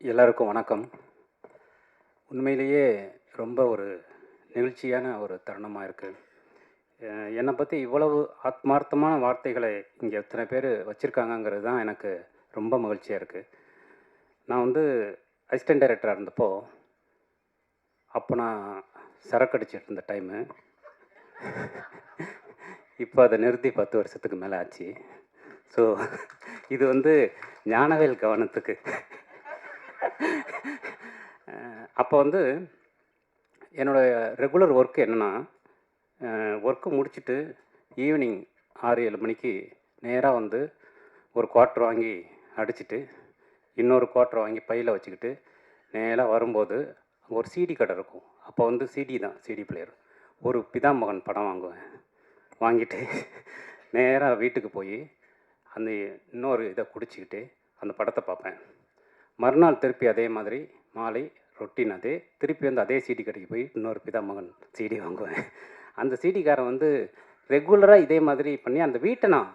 எல்லாருக்கும் வணக்கம். உண்மையிலேயே ரொம்ப ஒரு நெகிழ்ச்சியான ஒரு தருணமா இருக்கு. என்னை பத்தி இவ்வளவு ஆத்மார்த்தமான வார்த்தைகளை இங்க இத்தனை பேரு வச்சிருக்காங்கங்கிறது தான் எனக்கு ரொம்ப மகிழ்ச்சியா இருக்கு. நான் வந்து அசிஸ்டன்ட் டைரக்டரா இருந்தப்போ, அப்போ நான் சரக்கு அடிச்சிட்டு இருந்த டைமு. இப்போ அத நிறுத்தி 10 வருஷத்துக்கு மேல ஆச்சு. ஸோ இது வந்து ஞானவேல் கவனத்துக்கு. அப்போ வந்து என்னுடைய ரெகுலர் ஒர்க் என்னென்னா, ஒர்க்கு முடிச்சுட்டு ஈவினிங் 6, 7 மணிக்கு நேரா வந்து ஒரு குவார்ட்டர் வாங்கி அடிச்சுட்டு, இன்னொரு குவார்ட்டர் வாங்கி பையில வச்சுக்கிட்டு, நேரா வரும்போது அங்கே ஒரு சிடி கடை இருக்கும். அப்போ வந்து சிடி தான், சிடி பிளேயர். ஒரு பிதாமகன் படம் வாங்குவேன். வாங்கிட்டு நேரா வீட்டுக்கு போய் அந்த இன்னொரு இதை குடிச்சிக்கிட்டு அந்த படத்தை பார்ப்பேன். மறுநாள் திருப்பி அதே மாதிரி மாலை ரொட்டீன் அதே, திருப்பி வந்து அதே சிடி கடைக்கு போய் இன்னொரு பிதாமகன் சிடி வாங்குவேன். அந்த சிடிக்காரன் வந்து ரெகுலராக இதே மாதிரி பண்ணி அந்த வீட்டை நான்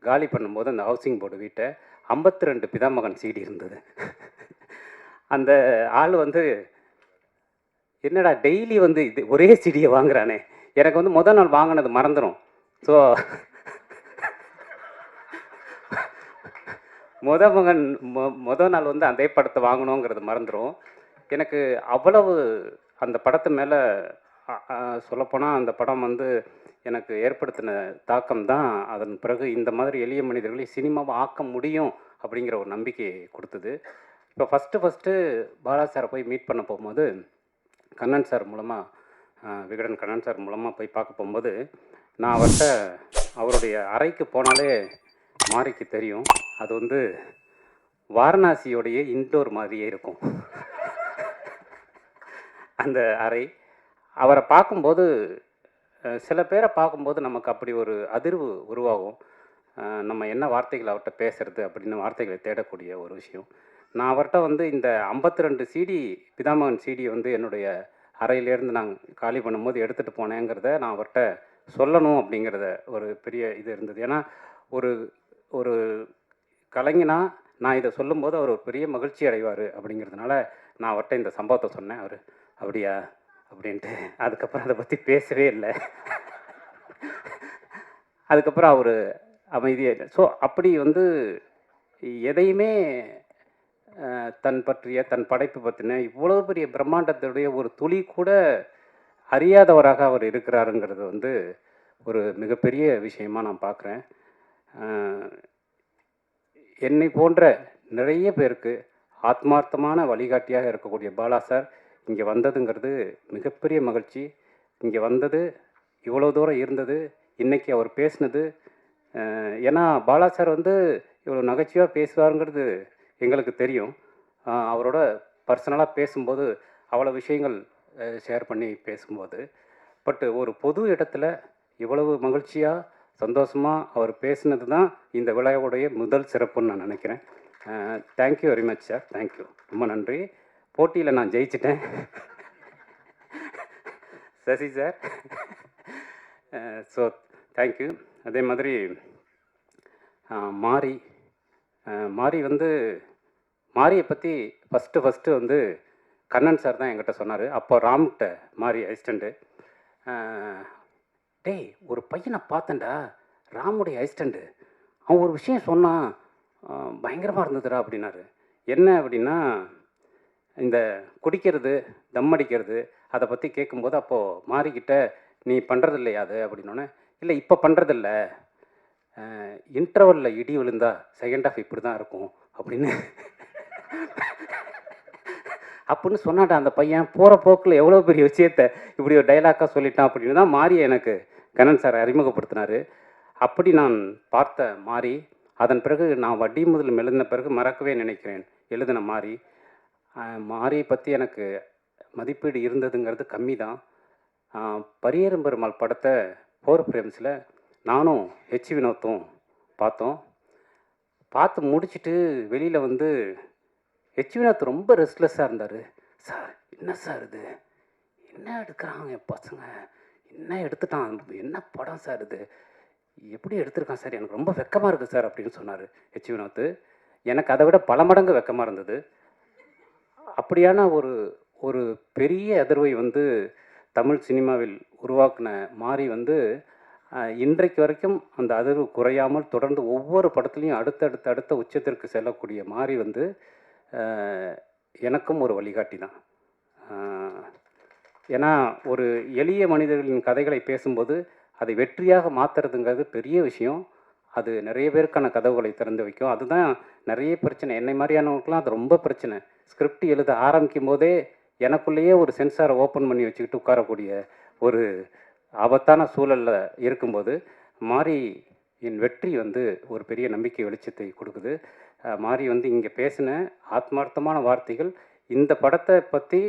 காலி பண்ணும்போது, அந்த ஹவுசிங் போர்டு வீட்டை 52 பிதாமகன் சிடி இருந்தது. அந்த ஆள் வந்து, என்னடா டெய்லி வந்து இது ஒரே சிடியை வாங்குறானே, எனக்கு வந்து முதல் நாள் வாங்கினது மறந்துடும். ஸோ முதல் நாள் வந்து அதே படத்தை வாங்கணுங்கிறது மறந்துடும். எனக்கு அவ்வளவு அந்த படத்து மேலே சொல்லப்போனால் அந்த படம் வந்து எனக்கு ஏற்படுத்தின தாக்கம் தான் அதன் பிறகு இந்த மாதிரி எளிய மனிதர்களை சினிமாவை ஆக்க முடியும் அப்படிங்கிற ஒரு நம்பிக்கையை கொடுத்தது. இப்போ ஃபஸ்ட்டு பாலா சாரை போய் மீட் பண்ண போகும்போது, கண்ணன் சார் மூலமாக, விகடன் கண்ணன் சார் மூலமாக போய் பார்க்க போகும்போது, நான் அவர்கிட்ட அவருடைய அறைக்கு போனாலே மாரிக்கு தெரியும், அது வந்து வாரணாசியோடைய இன்டோர் மாதிரியே இருக்கும் அந்த அறை. அவரை பார்க்கும்போது, சில பேரை பார்க்கும்போது நமக்கு அப்படி ஒரு அதிர்வு உருவாகும். நம்ம என்ன வார்த்தைகள் அவர்கிட்ட பேசுறது அப்படின்னு வார்த்தைகளை தேடக்கூடிய ஒரு விஷயம். நான் அவர்கிட்ட வந்து இந்த 52 சிடி பிதாமகன் சிடி வந்து என்னுடைய அறையிலேருந்து நான் காலி பண்ணும்போது எடுத்துகிட்டு போனேங்கிறத நான் அவர்கிட்ட சொல்லணும் அப்படிங்கிறத ஒரு பெரிய இது இருந்தது. ஏன்னா ஒரு ஒரு கலைஞனா நான் இதை சொல்லும்போது அவர் ஒரு பெரிய மகிழ்ச்சி அடைவார் அப்படிங்கிறதுனால நான் அவர்கிட்ட இந்த சம்பவத்தை சொன்னேன். அவர் அப்படியா அப்படின்ட்டு அதுக்கப்புறம் அதை பற்றி பேசவே இல்லை. அதுக்கப்புறம் அவர் அமைதியாக இல்லை. ஸோ அப்படி வந்து எதையுமே தன் படைப்பு பற்றின இவ்வளோ பெரிய பிரம்மாண்டத்துடைய ஒரு துளி கூட அறியாதவராக அவர் இருக்கிறாருங்கிறது வந்து ஒரு மிகப்பெரிய விஷயமாக நான் பார்க்குறேன். என்னை போன்ற நிறைய பேருக்கு ஆத்மார்த்தமான வழிகாட்டியாக இருக்கக்கூடிய பாலா சார் இங்கே வந்ததுங்கிறது மிகப்பெரிய மகிழ்ச்சி. இங்கே வந்தது, இவ்வளோ தூரம் இருந்தது, இன்றைக்கி அவர் பேசினது. ஏன்னா பாலா சார் வந்து இவ்வளோ நகைச்சுவாக பேசுவாருங்கிறது எங்களுக்கு தெரியும். அவரோட பர்சனலாக பேசும்போது அவ்வளோ விஷயங்கள் ஷேர் பண்ணி பேசும்போது, பட்டு ஒரு பொது இடத்துல இவ்வளவு மகிழ்ச்சியாக சந்தோஷமாக அவர் பேசினது தான் இந்த விழாவுடைய முதல் சிறப்புன்னு நான் நினைக்கிறேன். Thank you very much sir, thank you, ரொம்ப நன்றி. போட்டியில் நான் ஜெயிச்சிட்டேன். Sasi sir, so thank you. அதே மாதிரி மாரி வந்து மாரியை பற்றி ஃபஸ்ட்டு வந்து கண்ணன் சார் தான் என்கிட்ட சொன்னார். அப்போ ராம்கிட்ட மாரி அசிஸ்டண்ட்டு, டேய் ஒரு பையனை பார்த்தேன்டா, ராமுடைய அசிஸ்டண்ட்டு, அவன் ஒரு விஷயம் சொன்னான், பயங்கரமாக இருந்ததுடா அப்படின்னாரு. என்ன அப்படின்னா, இந்த குடிக்கிறது, தம் அடிக்கிறது, அதை பற்றி கேட்கும்போது அப்போது மாரிக்கிட்ட நீ பண்ணுறது இல்லையா அது அப்படின்னோடனே, இல்லை இப்போ பண்ணுறதில்ல, இன்டர்வலில் இடி விழுந்தா செகண்ட் ஆஃப் இப்படி தான் இருக்கும் அப்படின்னு அப்படின்னு சொன்னாட்டா அந்த பையன். போகிற போக்கில் எவ்வளோ பெரிய விஷயத்தை இப்படி ஒரு டைலாக்காக சொல்லிட்டான் அப்படின்னு தான் மாறி எனக்கு கண்ணன் சார் அறிமுகப்படுத்தினார். அப்படி நான் பார்த்த மாறி, அதன் பிறகு நான் வட்டி முதல் எழுதின பிறகு மறக்கவே நினைக்கிறேன் எழுதின மாரியை பற்றி எனக்கு மதிப்பீடு இருந்ததுங்கிறது கம்மி தான். பரியேறும் பெருமாள் படத்தை 4 ஃப்ரேம்ஸில் நானும் ஹெச் வினோத்தும் பார்த்தோம். பார்த்து முடிச்சுட்டு வெளியில் வந்து ஹெச் வினோத் ரொம்ப ரெஸ்ட்லெஸ்ஸாக இருந்தார். சார் என்ன சார் இது, என்ன எடுக்கிறாங்க பசங்க, என்ன எடுத்துட்டான், என்ன படம் சார் இது, எப்படி எடுத்திருக்கான் சார், எனக்கு ரொம்ப வெக்கமாக இருக்குது சார் அப்படின்னு சொன்னார் ஹெச் வினோத். எனக்கு அதை விட பல மடங்கு வெக்கமாக இருந்தது. அப்படியான ஒரு ஒரு பெரிய அதிர்வை வந்து தமிழ் சினிமாவில் உருவாக்கின மாரி வந்து இன்றைக்கு வரைக்கும் அந்த அதிர்வு குறையாமல் தொடர்ந்து ஒவ்வொரு படத்துலையும் அடுத்த உச்சத்திற்கு செல்லக்கூடிய மாரி வந்து எனக்கும் ஒரு வழிகாட்டி தான். ஏன்னா ஒரு எளிய மனிதர்களின் கதைகளை பேசும்போது அதை வெற்றியாக மாற்றுறதுங்கிறது பெரிய விஷயம். அது நிறைய பேருக்கான கதவுகளை திறந்து வைக்கும். அதுதான் நிறைய பிரச்சனை. என்னை மாதிரியானவங்களுக்குலாம் அது ரொம்ப பிரச்சனை. ஸ்கிரிப்ட் எழுத ஆரம்பிக்கும் போதே எனக்குள்ளேயே ஒரு சென்சாரை ஓப்பன் பண்ணி வச்சுக்கிட்டு உட்காரக்கூடிய ஒரு ஆபத்தான சூழலில் இருக்கும்போது மாரி என் வெற்றி வந்து ஒரு பெரிய நம்பிக்கை வெளிச்சத்தை கொடுக்குது. மாரி வந்து இங்கே பேசின ஆத்மார்த்தமான வார்த்தைகள் இந்த படத்தை பற்றி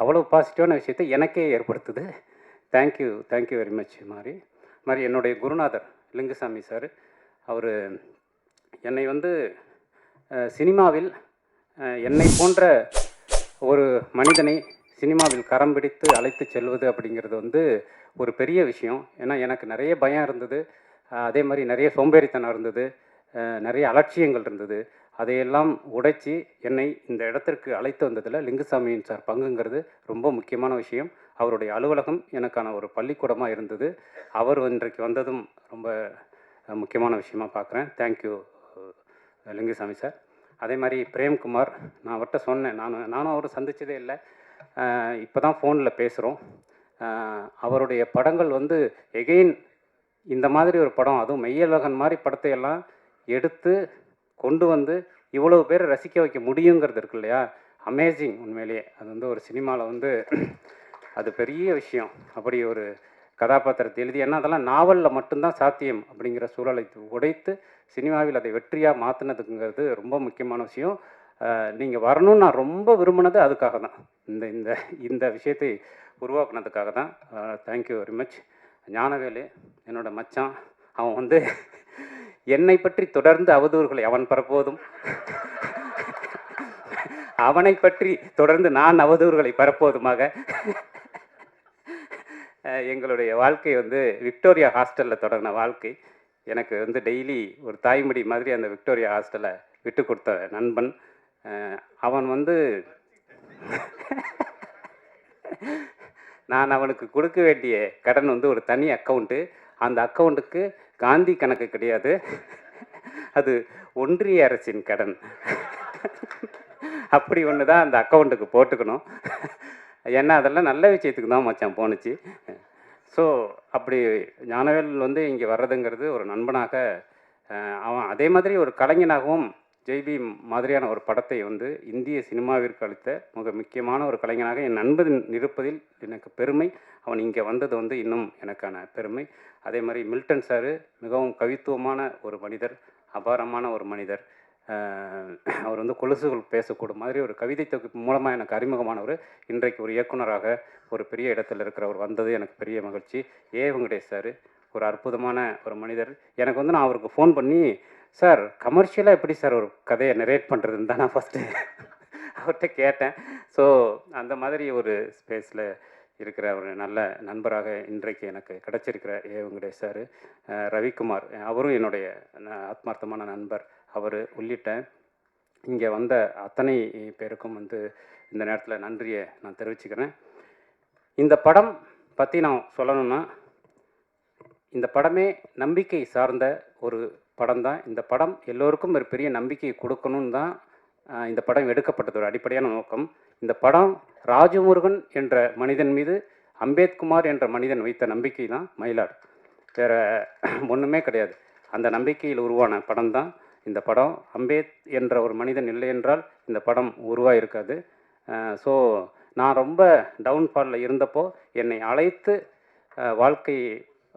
அவ்வளோ பாசிட்டிவான விஷயத்தை எனக்கே ஏற்படுத்துது. தேங்க்யூ வெரி மச் மாதிரி என்னுடைய குருநாதர் லிங்குசாமி சார், அவர் என்னை வந்து சினிமாவில் என்னை போன்ற ஒரு மனிதனை சினிமாவில் கரம் பிடித்து அழைத்து செல்வது அப்படிங்கிறது வந்து ஒரு பெரிய விஷயம். ஏன்னா எனக்கு நிறைய பயம் இருந்தது, அதே மாதிரி நிறைய சோம்பேறித்தனம் இருந்தது, நிறைய அலட்சியங்கள் இருந்தது. அதையெல்லாம் உடைச்சி என்னை இந்த இடத்திற்கு அழைத்து வந்ததில் லிங்குசாமியின் சார் பங்குங்கிறது ரொம்ப முக்கியமான விஷயம். அவருடைய அலுவலகம் எனக்கான ஒரு பள்ளிக்கூடமாக இருந்தது. அவர் இன்றைக்கு வந்ததும் ரொம்ப முக்கியமான விஷயமாக பார்க்குறேன். Thank you Lingusamy sir. அதே மாதிரி பிரேம்குமார், நான் அவர்கிட்ட சொன்னேன், நானும் அவரை சந்தித்ததே இல்லை, இப்போ தான் ஃபோனில் பேசுகிறோம். அவருடைய படங்கள் வந்து எகெயின் இந்த மாதிரி ஒரு படம், அதுவும் மெய்யழகன் மாதிரி படத்தையெல்லாம் எடுத்து கொண்டு வந்து இவ்வளோ பேரை ரசிக்க வைக்க முடியுங்கிறது இருக்கு இல்லையா, அமேசிங். உண்மையிலேயே அது வந்து ஒரு சினிமாவில் வந்து அது பெரிய விஷயம். அப்படி ஒரு கதாபாத்திரத்தை எழுதி, ஏன்னா அதெல்லாம் நாவலில் மட்டும்தான் சாத்தியம் அப்படிங்கிற சூழலை உடைத்து சினிமாவில் அதை வெற்றியாக மாற்றினதுங்கிறது ரொம்ப முக்கியமான விஷயம். நீங்கள் வரணும்னு நான் ரொம்ப விரும்பினது அதுக்காக தான், இந்த இந்த இந்த விஷயத்தை உருவாக்குனதுக்காக தான். Thank you very much. ஞானவேலு என்னோட மச்சான், அவன் வந்து என்னை பற்றி தொடர்ந்து அவதூறுகளை அவன் பரப்புவதும் அவனை பற்றி தொடர்ந்து நான் அவதூறுகளை பரப்புவதுமாக எங்களுடைய வாழ்க்கை வந்து விக்டோரியா ஹாஸ்டலில் தொடங்கின வாழ்க்கை. எனக்கு வந்து டெய்லி ஒரு தாய்மொழி மாதிரி அந்த விக்டோரியா ஹாஸ்டலை விட்டு கொடுத்த நண்பன் அவன். வந்து நான் அவனுக்கு கொடுக்க வேண்டிய கடன் வந்து ஒரு தனி அக்கௌண்ட்டு. அந்த அக்கௌண்ட்டுக்கு காந்தி கணக்கு கிடையாது, அது ஒன்றிய அரசின் கடன். அப்படி ஒன்று தான் அந்த அக்கௌண்ட்டுக்கு போட்டுக்கணும். ஏன்னா அதெல்லாம் நல்ல விஷயத்துக்கு தான் மச்சான் போணுச்சு. ஸோ அப்படி ஞானவேல் வந்து இங்கே வர்றதுங்கிறது ஒரு நண்பனாக, அவன் அதே மாதிரி ஒரு கலைஞனாகவும் ஜெய்பி மாதிரியான ஒரு படத்தை வந்து இந்திய சினிமாவிற்கு அளித்த மிக முக்கியமான ஒரு கலைஞனாக என் நண்பன் இருப்பதில் எனக்கு பெருமை. அவன் இங்கே வந்தது வந்து இன்னும் எனக்கான பெருமை. அதே மாதிரி மில்டன் சார் மிகவும் கவித்துவமான ஒரு மனிதர், அபாரமான ஒரு மனிதர். அவர் வந்து கொலுசுகள் பேசக்கூடும் மாதிரி ஒரு கவிதை தொகுப்பு மூலமாக எனக்கு அறிமுகமானவர். இன்றைக்கு ஒரு இயக்குனராக ஒரு பெரிய இடத்துல இருக்கிறவர் வந்தது எனக்கு பெரிய மகிழ்ச்சி. வெங்கடேஷ் சார் ஒரு அற்புதமான ஒரு மனிதர். எனக்கு வந்து நான் அவருக்கு ஃபோன் பண்ணி, சார் கமர்ஷியலாக எப்படி சார் ஒரு கதையை நரேட் பண்ணுறதுன்னு தான் நான் ஃபஸ்ட்டு அவர்கிட்ட கேட்டேன். ஸோ அந்த மாதிரி ஒரு ஸ்பேஸில் இருக்கிற ஒரு நல்ல நண்பராக இன்றைக்கு எனக்கு கிடச்சிருக்கிற வெங்கடேஷ் சார். ரவிக்குமார், அவரும் என்னுடைய ஆத்மார்த்தமான நண்பர். அவர் உள்ளிட்ட இங்கே வந்த அத்தனை பேருக்கும் வந்து இந்த நேரத்தில் நன்றியை நான் தெரிவிச்சுக்கிறேன். இந்த படம் பற்றி நான் சொல்லணும்னா, இந்த படமே நம்பிக்கை சார்ந்த ஒரு படம் தான். இந்த படம் எல்லோருக்கும் ஒரு பெரிய நம்பிக்கையை கொடுக்கணும்னு தான் இந்த படம் எடுக்கப்பட்டது ஒரு அடிப்படையான நோக்கம். இந்த படம் ராஜமுருகன் என்ற மனிதன் மீது அம்பேத்குமார் என்ற மனிதன் வைத்த நம்பிக்கை தான் மயிலாடு, வேறு ஒன்றுமே கிடையாது. அந்த நம்பிக்கையில் உருவான படம் தான் இந்த படம். அம்பேத் என்ற ஒரு மனிதன் இல்லை என்றால் இந்த படம் உருவாயிருக்காது. ஸோ நான் ரொம்ப டவுன்ஃபாலில் இருந்தப்போ என்னை அழைத்து வாழ்க்கை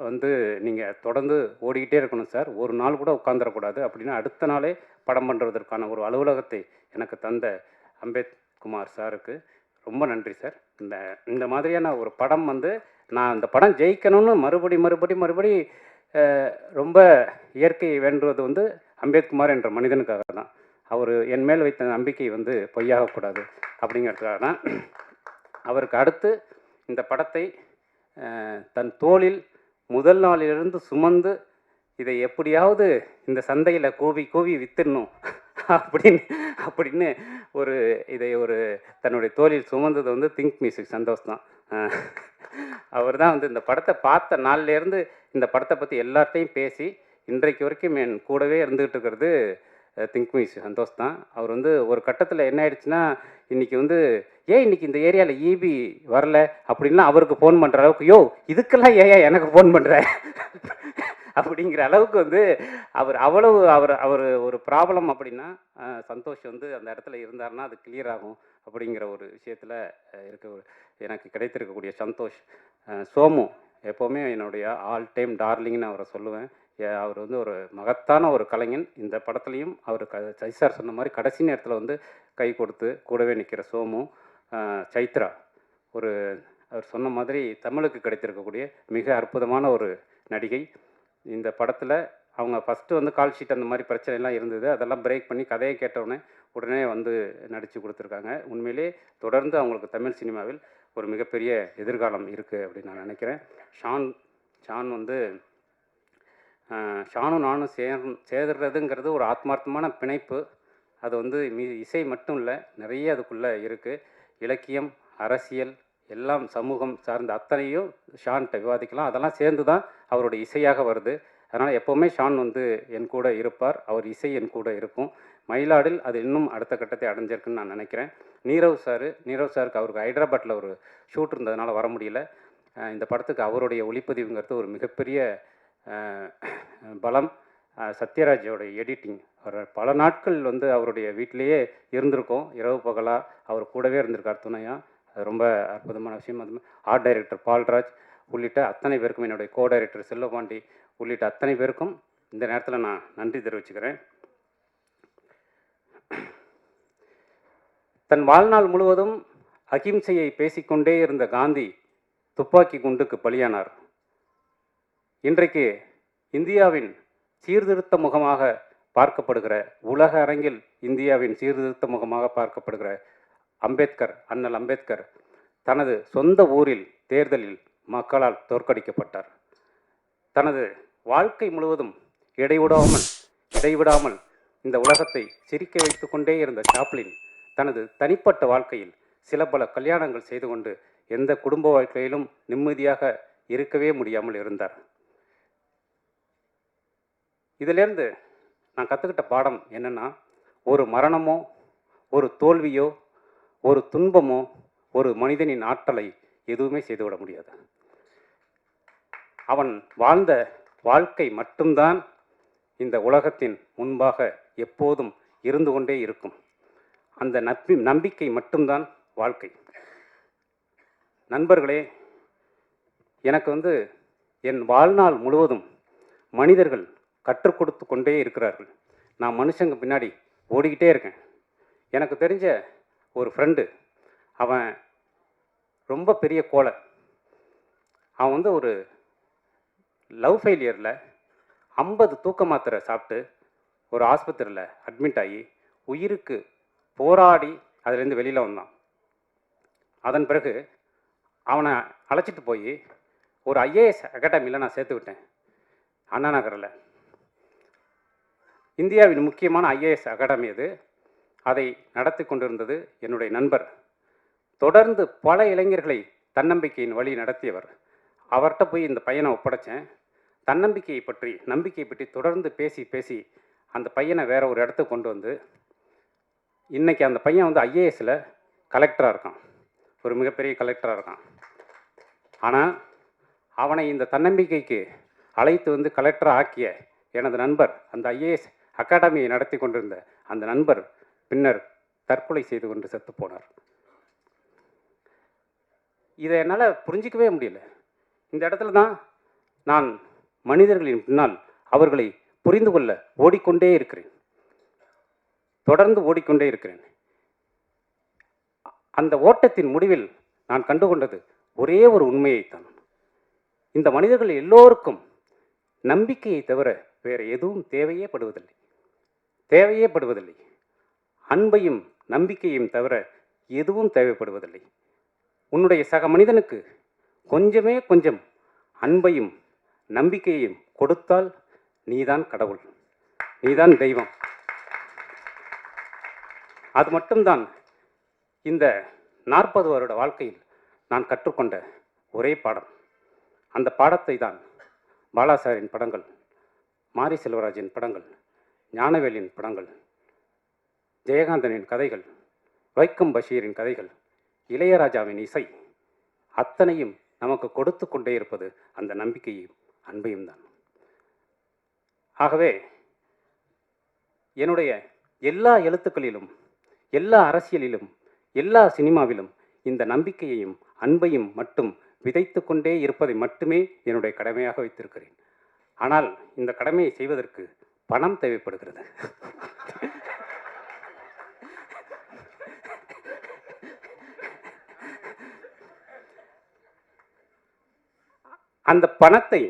வந்து நீங்கள் தொடர்ந்து ஓடிக்கிட்டே இருக்கணும் சார், ஒரு நாள் கூட உட்காந்துடக்கூடாது அப்படின்னு அடுத்த நாளே படம் பண்ணுறதற்கான ஒரு அலுவலகத்தை எனக்கு தந்த அம்பேத்குமார் சாருக்கு ரொம்ப நன்றி சார். இந்த மாதிரியான ஒரு படம் வந்து நான் இந்த படம் ஜெயிக்கணும்னு மறுபடி ரொம்ப இயற்கையை வேண்டுவது வந்து அம்பேத்குமார் என்ற மனிதனுக்காக தான். அவர் என் மேல் வைத்த நம்பிக்கை வந்து பொய்யாகக்கூடாது அப்படிங்கிறதுக்காக தான். அவருக்கு அடுத்து இந்த படத்தை தன் தோளில் முதல் நாளிலிருந்து சுமந்து இதை எப்படியாவது இந்த சந்தையில் கூவி வித்துடணும் அப்படின்னு அப்படின்னு ஒரு இதை ஒரு தன்னுடைய தோளில் சுமந்தது வந்து திங்க் மியூசிக் சந்தோஷ் தான். அவர் தான் வந்து இந்த படத்தை பார்த்த நாள்லேருந்து இந்த படத்தை பற்றி எல்லார்ட்டையும் பேசி இன்றைக்கு வரைக்கும் என் கூடவே இருந்துகிட்டு இருக்கிறது திங்க் மியூசிக் சந்தோஷ் தான். அவர் வந்து ஒரு கட்டத்தில் என்ன ஆயிடுச்சுன்னா, இன்றைக்கி வந்து ஏன் இன்றைக்கி இந்த ஏரியாவில் ஈபி வரல அப்படின்லாம் அவருக்கு ஃபோன் பண்ணுற அளவுக்கு, யோ இதுக்கெல்லாம் ஏன் எனக்கு ஃபோன் பண்ணுற அப்படிங்கிற அளவுக்கு வந்து அவர் அவ்வளவு அவர் அவர் ஒரு ப்ராப்ளம் அப்படின்னா சந்தோஷ் வந்து அந்த இடத்துல இருந்தார்னா அது கிளியர் ஆகும் அப்படிங்கிற ஒரு விஷயத்தில் இருக்க எனக்கு கிடைத்திருக்கக்கூடிய சந்தோஷ். சோமு எப்போவுமே என்னுடைய ஆல் டைம் டார்லிங்னு அவரை சொல்லுவேன். அவர் வந்து ஒரு மகத்தான ஒரு கலைஞன். இந்த படத்துலையும் அவர் சைசார் சொன்ன மாதிரி கடைசி நேரத்தில் வந்து கை கொடுத்து கூடவே நிற்கிற சோமு. சைத்ரா ஒரு அவர் சொன்ன மாதிரி தமிழுக்கு கிடைத்திருக்கக்கூடிய மிக அற்புதமான ஒரு நடிகை. இந்த படத்தில் அவங்க ஃபஸ்ட்டு வந்து கால் ஷீட் அந்த மாதிரி பிரச்சனைலாம் இருந்தது, அதெல்லாம் பிரேக் பண்ணி கதையை கேட்டவுடனே உடனே வந்து நடித்து கொடுத்துருக்காங்க. உண்மையிலே தொடர்ந்து அவங்களுக்கு தமிழ் சினிமாவில் ஒரு மிகப்பெரிய எதிர்காலம் இருக்குது அப்படின்னு நான் நினைக்கிறேன். ஷான் வந்து ஷானும் நானும் சேர்றதுங்கிறது ஒரு ஆத்மார்த்தமான பிணைப்பு. அது வந்து இசை மட்டும் இல்லை, நிறைய அதுக்குள்ளே இருக்குது. இலக்கியம், அரசியல், எல்லாம் சமூகம் சார்ந்த அத்தனையும் ஷான்கிட்ட விவாதிக்கலாம். அதெல்லாம் சேர்ந்து தான் அவருடைய இசையாக வருது. அதனால் எப்போவுமே ஷான் வந்து என் கூட இருப்பார், அவர் இசை என் கூட இருக்கும். மயிலாடில் அது இன்னும் அடுத்த கட்டத்தை அடைஞ்சிருக்குன்னு நான் நினைக்கிறேன். நீரவ் சாருக்கு அவருக்கு ஹைதராபாத்தில் ஒரு ஷூட் இருந்ததுனால வர முடியல. இந்த படத்துக்கு அவருடைய ஒளிப்பதிவுங்கிறது ஒரு மிகப்பெரிய பலம். சத்யராஜோட எடிட்டிங், அவர் பல நாட்கள் வந்து அவருடைய வீட்டிலையே இருந்திருக்கோம், இரவு பகலாக அவர் கூடவே இருந்திருக்கார் துணையாக. அது ரொம்ப அற்புதமான விஷயம். அது ஆர்ட் டைரக்டர் பால்ராஜ் உள்ளிட்ட அத்தனை பேருக்கும், என்னுடைய கோ டைரக்டர் செல்வபாண்டி உள்ளிட்ட அத்தனை பேருக்கும் இந்த நேரத்தில் நான் நன்றி தெரிவிச்சுக்கிறேன். தன் வாழ்நாள் முழுவதும் அகிம்சையை பேசிக்கொண்டே இருந்த காந்தி துப்பாக்கி குண்டுக்கு பலியானார். இன்றைக்கு இந்தியாவின் சீர்திருத்த முகமாக பார்க்கப்படுகிற, உலக அரங்கில் இந்தியாவின் சீர்திருத்த முகமாக பார்க்கப்படுகிற அண்ணல் அம்பேத்கர் தனது சொந்த ஊரில் தேர்தலில் மக்களால் தோற்கடிக்கப்பட்டார். தனது வாழ்க்கை முழுவதும் இடைவிடாமல் இந்த உலகத்தை சிரிக்க வைத்து கொண்டே இருந்த சாப்ளின் தனது தனிப்பட்ட வாழ்க்கையில் சில பல கல்யாணங்கள் செய்து கொண்டு எந்த குடும்ப வாழ்க்கையிலும் நிம்மதியாக இருக்கவே முடியாமல் இருந்தார். இதிலிருந்து நான் கற்றுக்கிட்ட பாடம் என்னென்னா, ஒரு மரணமோ, ஒரு தோல்வியோ, ஒரு துன்பமோ ஒரு மனிதனின் ஆற்றலை எதுவுமே செய்துவிட முடியாது. அவன் வாழ்ந்த வாழ்க்கை மட்டும்தான் இந்த உலகத்தின் முன்பாக எப்போதும் இருந்து கொண்டே இருக்கும். அந்த நம்பிக்கை மட்டும்தான் வாழ்க்கை. நண்பர்களே, எனக்கு வந்து என் வாழ்நாள் முழுவதும் மனிதர்கள் கற்றுக் கொடுத்து கொண்டே இருக்கிறார்கள். நான் மனுஷங்க பின்னாடி ஓடிக்கிட்டே இருக்கேன். எனக்கு தெரிஞ்ச ஒரு ஃப்ரெண்டு, அவன் ரொம்ப பெரிய கோலை. அவன் வந்து ஒரு லவ் ஃபெயிலியரில் 50 தூக்க மாத்திரை சாப்பிட்டு ஒரு ஆஸ்பத்திரியில் அட்மிட் ஆகி உயிருக்கு போராடி அதுலேருந்து வெளியில் வந்தான். அதன் பிறகு அவனை அழைச்சிட்டு போய் ஒரு ஐஏஎஸ் அகாடமியில் நான் சேர்த்து விட்டேன், அண்ணா நகரில். இந்தியாவின் முக்கியமான ஐஏஎஸ் அகாடமி அது. அதை நடத்தி கொண்டிருந்தது என்னுடைய நண்பர். தொடர்ந்து பல இளைஞர்களை தன்னம்பிக்கையின் வழி நடத்தியவர். அவர்கிட்ட போய் இந்த பையனை ஒப்படைச்சேன். நம்பிக்கையை பற்றி தொடர்ந்து பேசி அந்த பையனை வேற ஒரு இடத்துக்கு கொண்டு வந்து இன்றைக்கி அந்த பையன் வந்து ஐஏஎஸில் கலெக்டராக இருக்கான், ஒரு மிகப்பெரிய கலெக்டராக இருக்கான். ஆனால் அவனை இந்த தன்னம்பிக்கைக்கு அழைத்து வந்து கலெக்டராக ஆக்கிய எனது நண்பர், அந்த ஐஏஎஸ் அகாடமியை நடத்தி கொண்டிருந்த அந்த நண்பர் பின்னர் தற்கொலை செய்து கொண்டு செத்து போனார். இதை என்னால் புரிஞ்சிக்கவே முடியல. இந்த இடத்துல தான் நான் மனிதர்களின் பின்னால் அவர்களை புரிந்து கொள்ள ஓடிக்கொண்டே இருக்கிறேன், தொடர்ந்து ஓடிக்கொண்டே இருக்கிறேன். அந்த ஓட்டத்தின் முடிவில் நான் கண்டுகொண்டது ஒரே ஒரு உண்மையைத்தான். இந்த மனிதர்கள் எல்லோருக்கும் நம்பிக்கையை தவிர வேறு எதுவும் தேவையே படுவதில்லை. அன்பையும் நம்பிக்கையும் தவிர எதுவும் தேவைப்படுவதில்லை. உன்னுடைய சக மனிதனுக்கு கொஞ்சம் அன்பையும் நம்பிக்கையையும் கொடுத்தால் நீதான் கடவுள், நீதான் தெய்வம். அது மட்டும்தான் இந்த 40 வருட வாழ்க்கையில் நான் கற்றுக்கொண்ட ஒரே பாடம். அந்த பாடத்தை தான் பாலாசாரின் படங்கள், மாரி செல்வராஜின் படங்கள், ஞானவேலின் படங்கள், ஜெயகாந்தனின் கதைகள், வைக்கம் பஷீரின் கதைகள், இளையராஜாவின் இசை அத்தனையும் நமக்கு கொடுத்து கொண்டே இருப்பது அந்த நம்பிக்கையும் அன்பையும் தான். ஆகவே என்னுடைய எல்லா எழுத்துக்களிலும், எல்லா அரசியலிலும், எல்லா சினிமாவிலும் இந்த நம்பிக்கையையும் அன்பையும் மட்டும் விதைத்து கொண்டே இருப்பதை மட்டுமே என்னுடைய கடமையாக வைத்திருக்கிறேன். ஆனால் இந்த கடமையை செய்வதற்கு பணம் தேவைப்படுகிறது. அந்த பணத்தை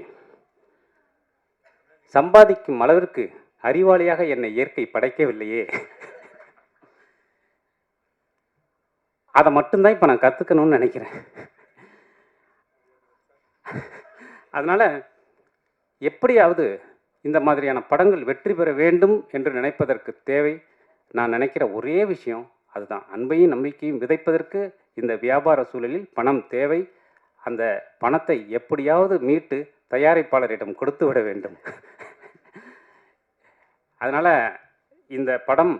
சம்பாதிக்கும் அளவிற்கு அறிவாளியாக என்னை இயற்கை படைக்கவில்லையே. அதை மட்டும்தான் இப்போ நான் கற்றுக்கணும்னு நினைக்கிறேன். அதனால் எப்படியாவது இந்த மாதிரியான படங்கள் வெற்றி பெற வேண்டும் என்று நினைப்பதற்கு தேவை, நான் நினைக்கிற ஒரே விஷயம் அதுதான். அன்பையும் நம்பிக்கையும் விதைப்பதற்கு இந்த வியாபார சூழலில் பணம் தேவை. அந்த பணத்தை எப்படியாவது மீட்டு தயாரிப்பாளரிடம் கொடுத்து விட வேண்டும். அதனால் இந்த படம்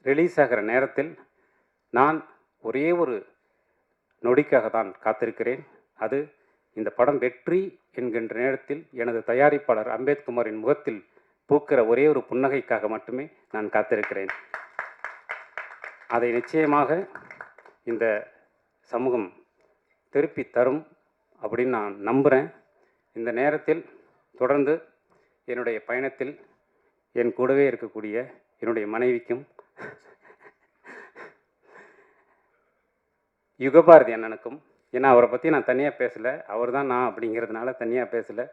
ரிலீஸ் ஆகிற நேரத்தில் நான் ஒரே ஒரு நொடிக்காக தான் காத்திருக்கிறேன். அது இந்த படம் வெற்றி என்கின்ற நேரத்தில் எனது தயாரிப்பாளர் அம்பேத்குமாரின் முகத்தில் பூக்கிற ஒரே ஒரு புன்னகைக்காக மட்டுமே நான் காத்திருக்கிறேன். அதை நிச்சயமாக இந்த சமூகம் திருப்பி தரும் அப்படின்னு நான் நம்புகிறேன். இந்த நேரத்தில் தொடர்ந்து என்னுடைய பயணத்தில் என் கூடவே இருக்கக்கூடிய என்னுடைய மனைவிக்கும், யுகபாரதி அண்ணனுக்கும், ஏன்னா அவரை பற்றி நான் தனியாக பேசலை, அவர் தான் நான் அப்படிங்கிறதுனால தனியாக பேசலை,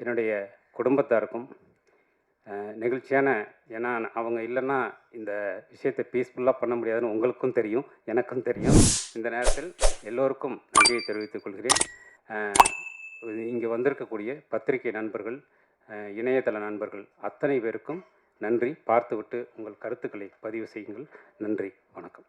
என்னுடைய குடும்பத்தாருக்கும் நெகிழ்ச்சியான, ஏன்னா அவங்க இல்லைன்னா இந்த விஷயத்தை பீஸ்ஃபுல்லாக பண்ண முடியாதுன்னு உங்களுக்கும் தெரியும், எனக்கும் தெரியும். இந்த நேரத்தில் எல்லோருக்கும் நன்றியை தெரிவித்துக் கொள்கிறேன். இங்கே வந்திருக்கக்கூடிய பத்திரிகை நண்பர்கள், இணையதள நண்பர்கள் அத்தனை பேருக்கும் நன்றி. பார்த்துவிட்டு உங்கள் கருத்துக்களை பதிவு செய்யுங்கள். நன்றி, வணக்கம்.